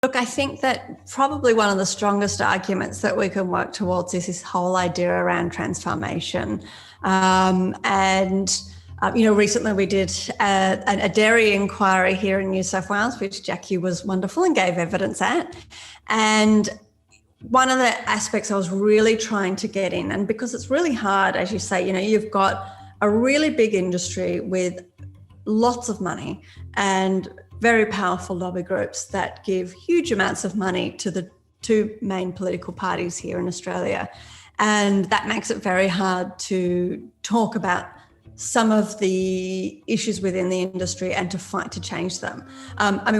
Look, I think that probably one of the strongest arguments that we can work towards is this whole idea around TransFARMation. Recently we did a dairy inquiry here in New South Wales, which Jackie was wonderful and gave evidence at. And one of the aspects I was really trying to get in, and because it's really hard, as you say, you've got a really big industry with lots of money and very powerful lobby groups that give huge amounts of money to the two main political parties here in Australia. And that makes it very hard to talk about some of the issues within the industry and to fight to change them.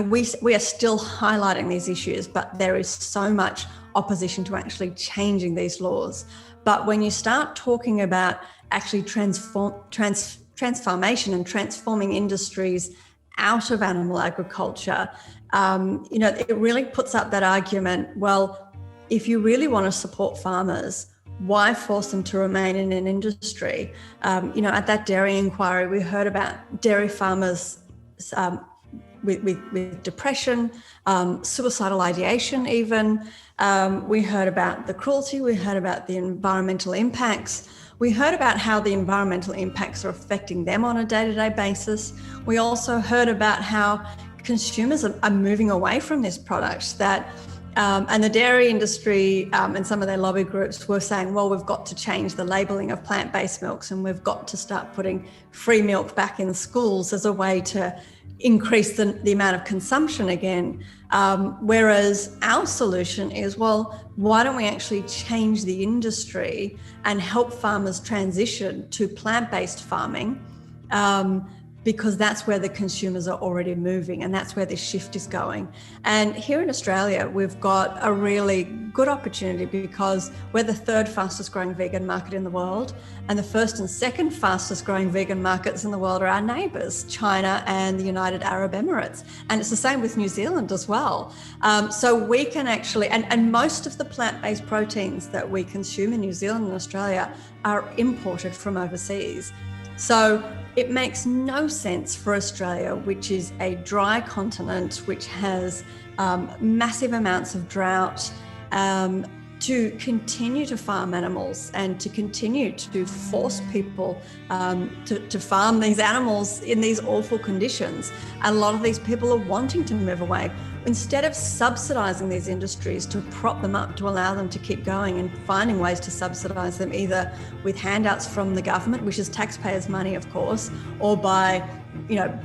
We are still highlighting these issues, but there is so much opposition to actually changing these laws. But when you start talking about actually TransFARMation and transforming industries out of animal agriculture, it really puts up that argument, well, if you really want to support farmers, why force them to remain in an industry? At that dairy inquiry, we heard about dairy farmers with depression, suicidal ideation even. We heard about the cruelty, we heard about the environmental impacts. We heard about how the environmental impacts are affecting them on a day-to-day basis. We also heard about how consumers are moving away from this product, and the dairy industry and some of their lobby groups were saying, well, we've got to change the labelling of plant-based milks and we've got to start putting free milk back in schools as a way to increase the amount of consumption again. Whereas our solution is, well, why don't we actually change the industry and help farmers transition to plant-based farming? Because that's where the consumers are already moving and that's where this shift is going. And here in Australia, we've got a really good opportunity because we're the third fastest growing vegan market in the world, and the first and second fastest growing vegan markets in the world are our neighbours, China and the United Arab Emirates. And it's the same with New Zealand as well. So we can actually, and most of the plant-based proteins that we consume in New Zealand and Australia are imported from overseas. So it makes no sense for Australia, which is a dry continent, which has massive amounts of drought, to continue to farm animals and to continue to force people to farm these animals in these awful conditions. A lot of these people are wanting to move away. Instead of subsidising these industries to prop them up, to allow them to keep going, and finding ways to subsidise them either with handouts from the government, which is taxpayers' money, of course, or by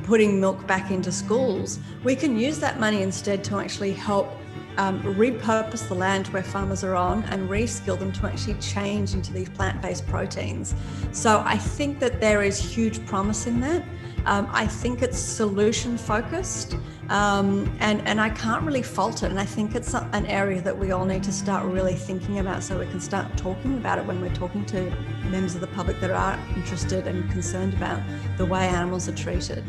putting milk back into schools, we can use that money instead to actually help repurpose the land where farmers are on and reskill them to actually change into these plant-based proteins. So I think that there is huge promise in that. I think it's solution focused, and I can't really fault it. And I think it's an area that we all need to start really thinking about so we can start talking about it when we're talking to members of the public that are interested and concerned about the way animals are treated.